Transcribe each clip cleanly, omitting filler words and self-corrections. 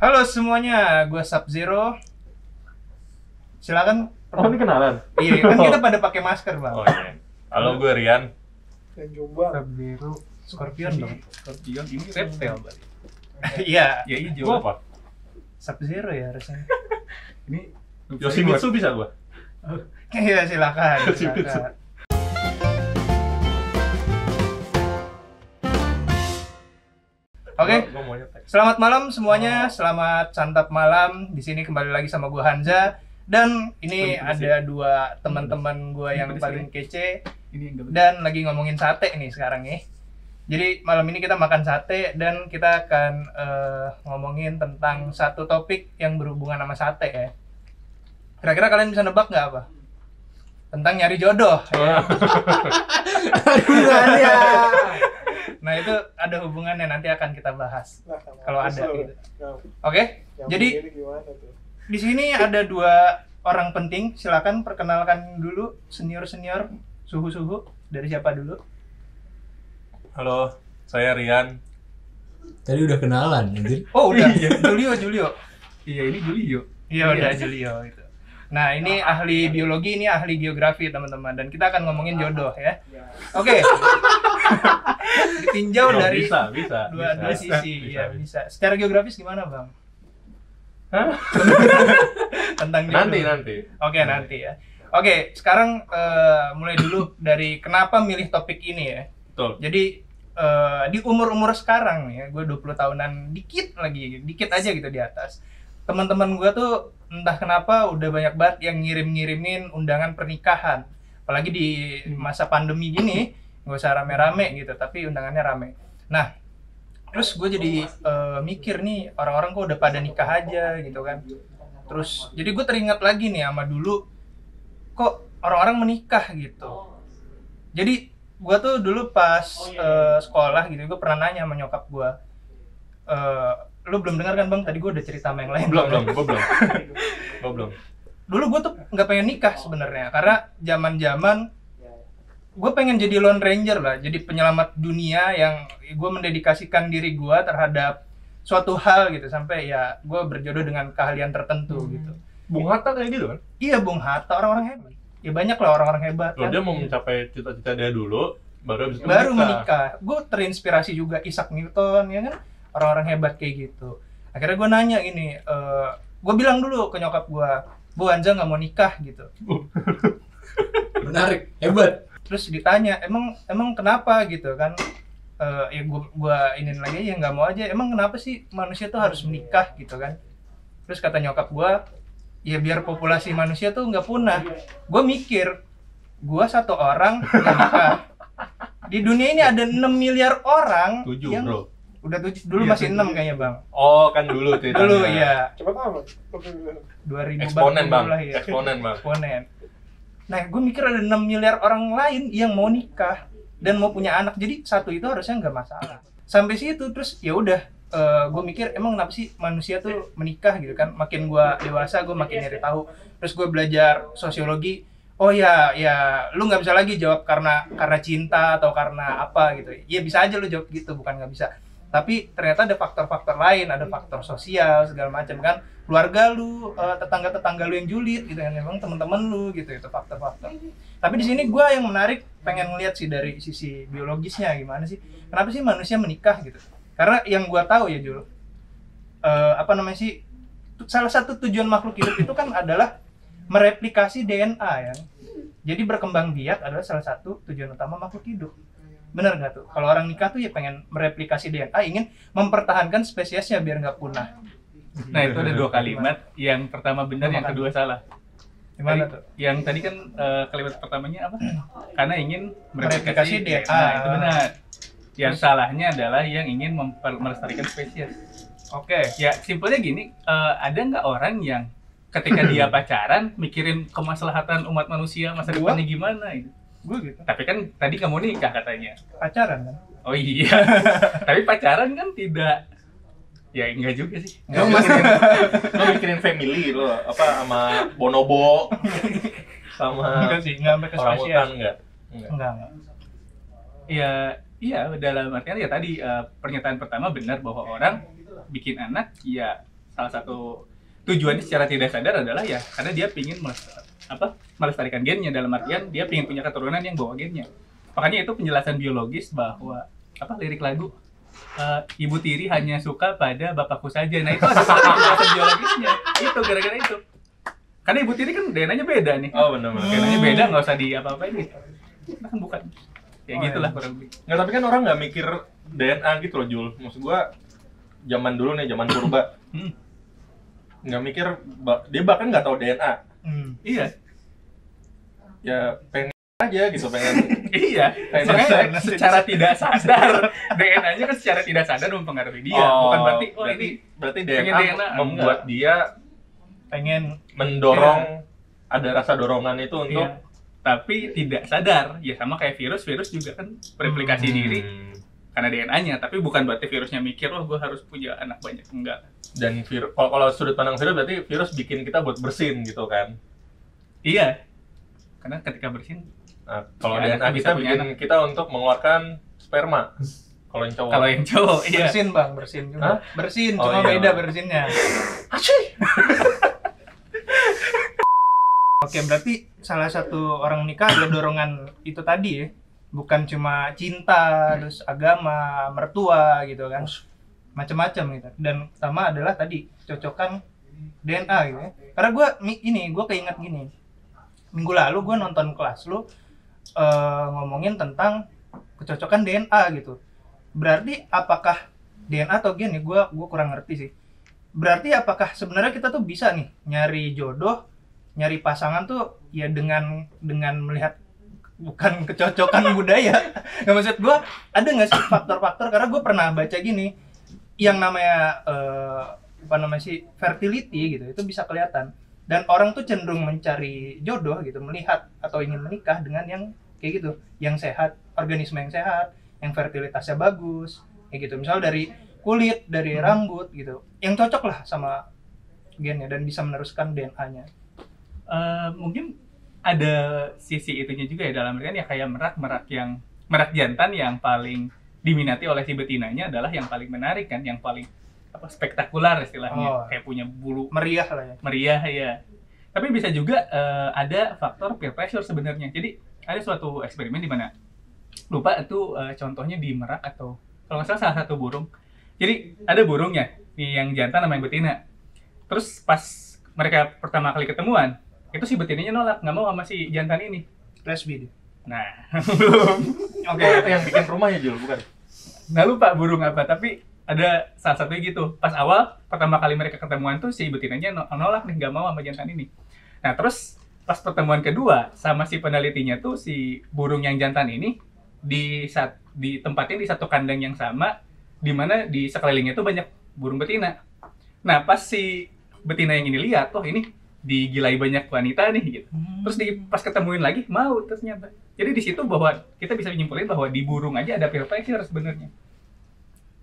Halo semuanya, gue Sub-Zero. Silakan. Oh, ini kenalan? Iya, kan kita pada pakai masker, Bang. Oh iya. Halo, gue Rian. Dan Jombang. Sub-Zero, Scorpion dong. Scorpion ini reptil berarti. Iya, Ya hijau. Gue apa? Sub-Zero ya harusnya. Ini Yoshimitsu bisa gue? Iya, silakan. Sub-Zero. silakan. Oke, Gue mau nyetek. selamat malam semuanya. Selamat santap malam. Di sini kembali lagi sama gue Hanza. Dan ini ada dua teman-teman gue yang paling kece ini yang gak dan lagi ngomongin sate nih sekarang nih. Jadi malam ini kita makan sate dan kita akan ngomongin tentang satu topik yang berhubungan sama sate ya. Kira-kira kalian bisa nebak nggak apa? Tentang nyari jodoh. Ya. Hubungannya. Nah itu ada hubungannya, nanti akan kita bahas kalau ada gitu. Nah, Oke, yang jadi begini gimana tuh? di sini ada dua orang penting. Silakan perkenalkan dulu senior-senior, suhu-suhu. Dari siapa dulu? Halo, saya Rian. Tadi udah kenalan, anjir. Oh udah, Iya. Julio. Iya, ini Julio. Iya udah Julio itu. Nah ini ahli biologi, ini ahli geografi teman-teman, dan kita akan ngomongin jodoh ya. Oke. Ditinjau Oh, dari bisa. dua sisi, ya bisa. Secara geografis gimana bang? Hah? Tentang jodoh. Nanti. Oke nanti ya. Oke sekarang mulai dulu dari kenapa milih topik ini ya. Betul. Jadi di umur-umur sekarang nih ya, gue 20 tahunan dikit aja gitu di atas. Teman-teman gue tuh entah kenapa udah banyak banget yang ngirim-ngirimin undangan pernikahan. Apalagi di masa pandemi gini, nggak usah rame-rame gitu, tapi undangannya rame. Nah, terus gue jadi mikir nih, orang-orang kok udah pada nikah aja gitu kan. Terus, jadi gue teringat lagi nih sama dulu, kok orang-orang menikah gitu. Jadi, gue tuh dulu pas sekolah gitu, gue pernah nanya sama nyokap gue, lu belum dengar kan bang, tadi gue udah cerita sama yang lain. Gue belum. Dulu gue tuh nggak pengen nikah sebenarnya, karena zaman gue pengen jadi Lone Ranger lah, jadi penyelamat dunia yang gue mendedikasikan diri gue terhadap suatu hal gitu, sampai ya gue berjodoh dengan keahlian tertentu gitu. Bung Hatta kayak gitu kan? Iya Bung Hatta, orang-orang hebat. Ya banyak lah orang-orang hebat Loh, kan. dia mau mencapai cita-cita dia dulu, baru habis itu Baru menikah. Gue terinspirasi juga Isaac Newton ya kan, orang-orang hebat kayak gitu. Akhirnya gue nanya gini, gue bilang dulu ke nyokap gue, Bu Anja nggak mau nikah gitu. Menarik, hebat. Terus ditanya, emang kenapa gitu kan? Ya gua inin lagi aja, nggak mau aja. Emang kenapa sih manusia tuh harus menikah gitu kan? Terus kata nyokap gua, ya biar populasi manusia tuh nggak punah. Gua mikir, gua satu orang yang nikah. Di dunia ini ada 6 miliar orang 7 yang bro. udah 7, dulu Iya, masih 6 kayaknya bang. Oh, kan dulu ceritanya. Dulu ya, Cepet amat. 2000 Eksponen bang, lah ya. eksponen bang. Eksponen. Nah, gue mikir ada 6 miliar orang lain yang mau nikah dan mau punya anak, jadi satu itu harusnya nggak masalah. Sampai situ terus ya udah, gue mikir emang kenapa sih manusia tuh menikah gitu kan? Makin gue dewasa, gue makin nyari tahu. Terus gue belajar sosiologi. Oh ya, lu nggak bisa lagi jawab karena cinta atau karena apa gitu. Ya bisa aja lu jawab gitu, bukan nggak bisa. Tapi ternyata ada faktor-faktor lain, ada faktor sosial segala macam kan, keluarga lu, tetangga-tetangga lu yang julid gitu kan, memang teman-teman lu gitu, itu faktor-faktor. Tapi di sini gue yang menarik pengen ngeliat sih dari sisi biologisnya gimana sih, kenapa sih manusia menikah gitu? Karena yang gue tahu ya Jul, apa namanya sih, salah satu tujuan makhluk hidup itu kan adalah mereplikasi DNA ya. Jadi berkembang biak adalah salah satu tujuan utama makhluk hidup. Bener nggak tuh? Kalau orang nikah tuh ya pengen mereplikasi DNA, ingin mempertahankan spesiesnya biar nggak punah. Nah, itu ada dua kalimat. Yang pertama benar, yang kedua salah. Gimana tuh? Yang tadi kan kalimat pertamanya apa? Karena ingin Mereplikasi DNA. Nah, itu benar. Yang salahnya adalah yang ingin melestarikan spesies. Oke. Ya, simpelnya gini, ada nggak orang yang ketika dia pacaran mikirin kemaslahatan umat manusia, masa depannya gimana gitu? Gue gitu. Tapi kan tadi kamu nikah katanya. Pacaran kan? Oh iya. Tapi pacaran kan tidak. Ya enggak juga sih. Lo mikirin family lo, apa sama bonobo, sama Enggak sih, enggak sampai ke orang spesies. hutan enggak? Enggak. Ya, iya dalam artian ya tadi pernyataan pertama benar bahwa orang bikin anak ya salah satu tujuannya secara tidak sadar adalah ya karena dia pingin melestarikan gennya, dalam artian dia pingin punya keturunan yang bawa gennya. Makanya itu penjelasan biologis bahwa lirik lagu Ibu Tiri hanya suka pada bapakku saja. Nah itu ada penjelasan biologisnya. Itu gara-gara itu. Karena Ibu Tiri kan DNA-nya beda nih. Oh benar-benar. DNA-nya beda, nggak usah apa-apain gitu. Nah kan bukan. Ya gitulah kurang lebih. Nggak, tapi kan orang nggak mikir DNA gitu loh, Jul. Maksud gua zaman dulu nih, zaman purba. Nggak mikir, dia bahkan nggak tahu DNA. Iya. Ya pengen aja gitu, pengen. Iya. Makanya secara tidak sadar DNA-nya kan secara tidak sadar mempengaruhi dia. Bukan berarti berarti pengen DNA membuat dia pengen mendorong, ada rasa dorongan itu untuk iya. Tapi tidak sadar. Ya sama kayak virus juga kan bereplikasi diri karena DNA-nya, tapi bukan berarti virusnya mikir gue harus punya anak banyak, enggak. Dan kalau sudut pandang virus berarti virus bikin kita buat bersin gitu kan. Iya. Karena ketika bersin, Nah, kalau ya, DNA bisa kita punya bikin kita untuk mengeluarkan sperma. Kalau yang cowok. kalau yang cowok iya. bersin bang, bersin juga. Hah? Bersin, Oh, cuma iya. beda bersinnya. Oke, berarti salah satu orang nikah adalah dorongan itu tadi ya. Bukan cuma cinta, terus agama, mertua gitu kan. Macam-macam gitu. Dan sama adalah tadi cocokan DNA gitu ya. Karena gue keinget gini. Minggu lalu gue nonton kelas lu ngomongin tentang kecocokan DNA gitu. Berarti apakah DNA atau gen ya? Gue kurang ngerti sih. Berarti apakah sebenarnya kita tuh bisa nih nyari jodoh, nyari pasangan tuh ya dengan melihat bukan kecocokan budaya. Nggak, maksud gue ada nggak sih faktor-faktor? Karena gue pernah baca gini, yang namanya fertility gitu, itu bisa kelihatan. Dan orang tuh cenderung mencari jodoh gitu, melihat atau ingin menikah dengan yang kayak gitu, yang sehat, organisme yang sehat, yang fertilitasnya bagus, kayak gitu. Misal dari kulit, dari rambut gitu, yang cocok lah sama gennya dan bisa meneruskan DNA-nya. Mungkin ada sisi itunya juga ya, dalam artian ya kayak merak jantan yang paling diminati oleh si betinanya adalah yang paling menarik kan, yang paling spektakuler istilahnya, kayak punya bulu Meriah lah ya. meriah ya. Tapi bisa juga ada faktor peer pressure sebenarnya. Jadi ada suatu eksperimen di mana lupa itu contohnya di Merak atau kalau nggak salah satu burung. Jadi ada burungnya, nih yang jantan sama yang betina. Terus pas mereka pertama kali ketemuan, itu si betinanya nolak, nggak mau sama si jantan ini. Lesbi dia. Nah, Oke, itu yang bikin rumah ya, Jul, bukan? nggak lupa burung apa, tapi ada salah satunya gitu. Pas awal pertama kali mereka ketemuan tuh si betinanya nolak nih, nggak mau sama jantan ini. Nah terus pas pertemuan kedua sama si penelitinya tuh si burung yang jantan ini ditempatin di satu kandang yang sama, di mana di sekelilingnya tuh banyak burung betina. Nah pas si betina yang ini lihat, oh ini digilai banyak wanita nih gitu. Terus pas ketemuin lagi mau ternyata. Jadi di situ bahwa kita bisa menyimpulkan bahwa di burung aja ada peer pressure sebenarnya.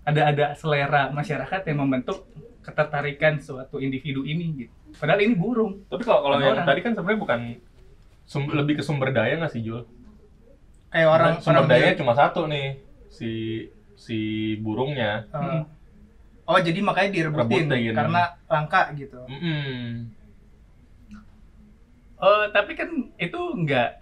Ada selera masyarakat yang membentuk ketertarikan suatu individu ini gitu. Padahal ini burung. Tapi kalau yang Orang. tadi kan sebenarnya bukan lebih ke sumber daya nggak sih, Jul? Kayak orang Sumber orang dayanya cuma satu nih, si burungnya. oh jadi makanya direbutin Rebutin. karena langka gitu. Tapi kan itu enggak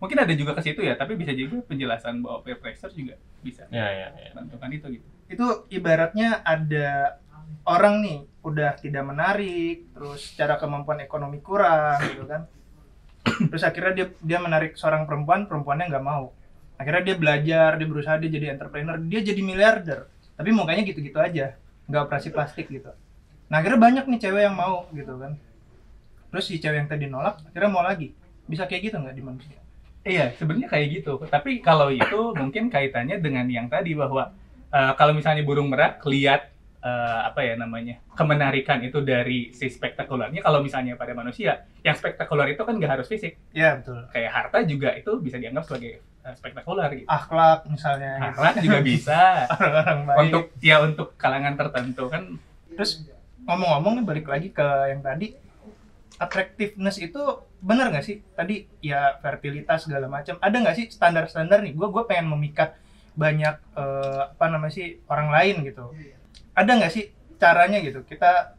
mungkin ada juga ke situ ya, tapi bisa juga penjelasan bahwa peer pressure juga bisa Ya. menentukan itu gitu. Itu ibaratnya ada orang nih udah tidak menarik, terus secara kemampuan ekonomi kurang gitu kan. Terus akhirnya dia menarik seorang perempuannya nggak mau. Akhirnya dia belajar, dia berusaha, dia jadi entrepreneur, dia jadi miliarder. Tapi mukanya gitu-gitu aja, nggak operasi plastik gitu. Nah akhirnya banyak nih cewek yang mau gitu kan. Terus si cewek yang tadi nolak, akhirnya mau lagi. Bisa kayak gitu nggak di manusia? Iya, sebenarnya kayak gitu. Tapi kalau itu mungkin kaitannya dengan yang tadi bahwa kalau misalnya burung merak lihat kemenarikan itu dari si spektakulernya. Kalau misalnya pada manusia, yang spektakuler itu kan nggak harus fisik. Iya betul. Kayak harta juga itu bisa dianggap sebagai spektakuler gitu. Akhlak misalnya. Gitu. Akhlak juga bisa. Orang-orang baik. Untuk kalangan tertentu kan. Terus ngomong-ngomong nih balik lagi ke yang tadi, attractiveness itu benar nggak sih? Tadi ya fertilitas segala macam. Ada nggak sih standar-standar nih? Gue pengen memikat banyak orang lain gitu. Ada nggak sih caranya gitu. Kita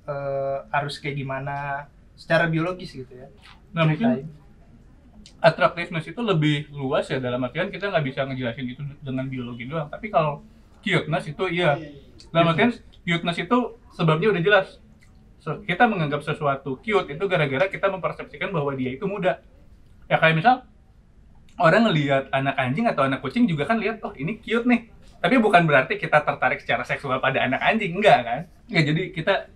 harus kayak gimana secara biologis gitu ya. Nah mungkin Ceritain. attractiveness itu lebih luas ya, dalam artian kita nggak bisa ngejelasin itu dengan biologi doang. Tapi kalau cuteness itu iya. Dalam artian cuteness itu sebabnya udah jelas. Kita menganggap sesuatu cute itu gara-gara kita mempersepsikan bahwa dia itu muda. Ya kayak misal orang ngelihat anak anjing atau anak kucing juga kan lihat, oh ini cute nih. Tapi bukan berarti kita tertarik secara seksual pada anak anjing, enggak kan? Ya jadi kita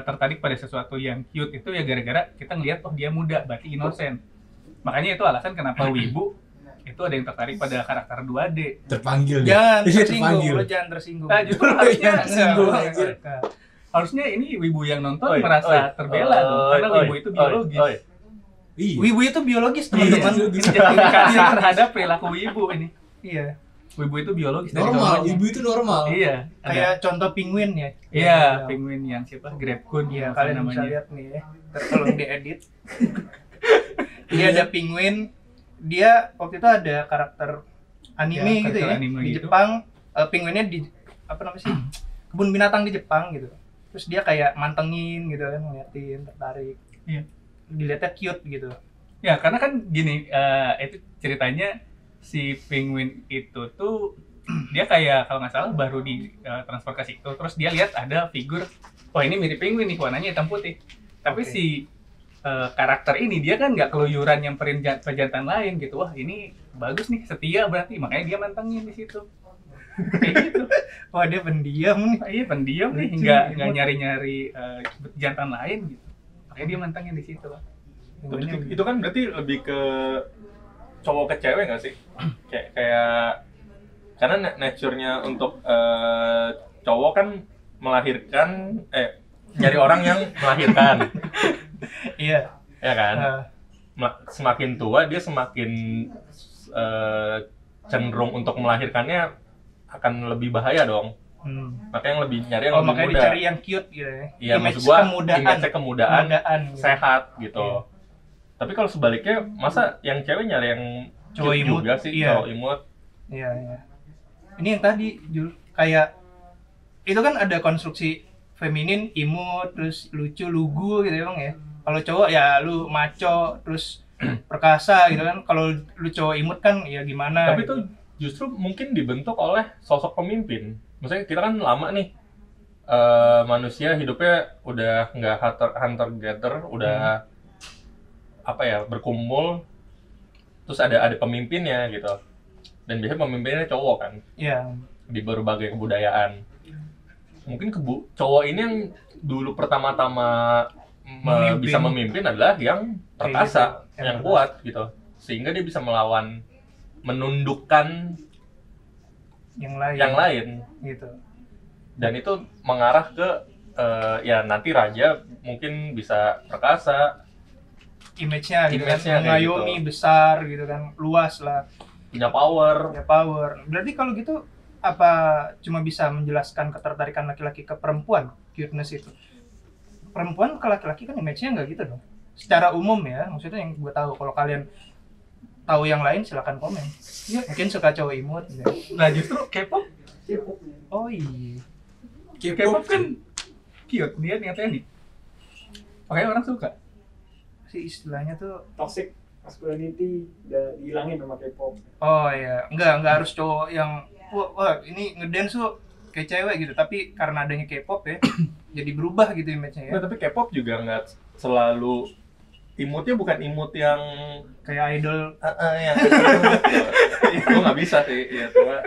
tertarik pada sesuatu yang cute itu ya gara-gara kita ngelihat, oh dia muda, berarti innocent. Makanya itu alasan kenapa wibu itu ada yang tertarik pada karakter 2D. Terpanggil Jangan dia. tersinggung, Terpanggil. lo jangan tersinggung. Nah, justru harusnya Tersinggung, Enggak, anjir. enggak. harusnya ini wibu yang nonton Oi, merasa oi. terbela dong, karena Oi, wibu itu oi, biologis. oi. Iya. Wibu itu biologis Iya, teman-teman. biologis. Justifikasi terhadap perilaku wibu ini. Iya. Wibu itu biologis dari Normal, namanya. ibu itu normal. Iya. Kayak contoh penguin ya. Iya, penguin yang siapa? Grabkun Iya, apa kalian namanya. bisa lihat nih ya. Ntar tolong diedit. Dia ada penguin. Dia waktu itu ada karakter anime Ya, gitu karakter ya. anime Di gitu. Jepang, penguinnya di apa namanya sih? Kebun binatang di Jepang gitu. Terus dia kayak mantengin gitu kan, ngeliatin, tertarik. Iya. Dilihatnya cute gitu. Ya, karena kan gini, itu ceritanya si penguin itu tuh dia kayak kalau nggak salah baru di transfer ke situ, terus dia lihat ada figur, oh ini mirip penguin nih, warnanya hitam putih. Tapi Oke. si karakter ini dia kan nggak keluyuran nyamperin pejantan lain gitu. Wah ini bagus nih, setia berarti, makanya dia mantengin di situ. Kayak gitu. Wah, dia pendiam nih. Iya pendiam nih, Lucu, nggak imut. nyari-nyari jantan lain gitu. Makanya dia mantengin di situ. Tapi itu kan berarti lebih ke cowok ke cewek nggak sih? Kayak karena nature-nya untuk cowok kan melahirkan nyari orang yang melahirkan, Iya. ya kan? Eh, Semakin tua dia semakin cenderung untuk melahirkannya akan lebih bahaya dong. Makanya yang lebih nyari yang oh, lebih makanya muda. dicari yang cute gitu ya. Iya, Image maksud gua kemudaan. image-nya kemudaan, gitu. sehat gitu. Iya. Tapi kalau sebaliknya, masa yang cewek nyari yang Cowok cute imut, juga sih, iya. cowok imut. Iya, iya. Ini yang tadi, Jul, kayak itu kan ada konstruksi feminin, imut, terus lucu, lugu gitu ya Bang ya. Kalau cowok ya lu maco, terus perkasa gitu kan. Kalau lu cowok imut kan ya gimana. Tapi gitu. itu justru mungkin dibentuk oleh sosok pemimpin. Maksudnya kita kan lama nih, manusia hidupnya udah nggak hunter gatherer, udah apa ya, berkumpul, terus ada pemimpinnya gitu. Dan biasanya pemimpinnya cowok kan, Iya. di berbagai kebudayaan. Mungkin cowok ini yang dulu pertama-tama Memimpin. bisa memimpin adalah yang perkasa, Kayak gitu, yang yang kuat gitu, sehingga dia bisa melawan, menundukkan yang lain, gitu. dan itu mengarah ke ya nanti raja mungkin bisa perkasa, Image-nya gitu kan, Image-nya kayak mengayomi gitu. besar gitu kan, luas lah, punya power. punya power. Berarti kalau gitu apa cuma bisa menjelaskan ketertarikan laki-laki ke perempuan, cuteness itu? Perempuan ke laki-laki kan image-nya nggak gitu dong. Secara umum ya, maksudnya yang gue tahu. Kalau kalian tahu yang lain silakan komen. Mungkin suka cowok imut gitu. Nah justru K-pop, Oh iya. K-pop kan cute, dia niatnya nih. Makanya orang suka. Si istilahnya tuh Toxic masculinity udah dihilangin sama K-pop. oh iya, enggak harus cowok yang wah ini ngedance tuh kayak cewek gitu, tapi karena adanya K-pop ya jadi berubah gitu image-nya ya. Nah, tapi K-pop juga nggak selalu imutnya, bukan imut yang Kayak idol yang gue nggak bisa sih ya, cuma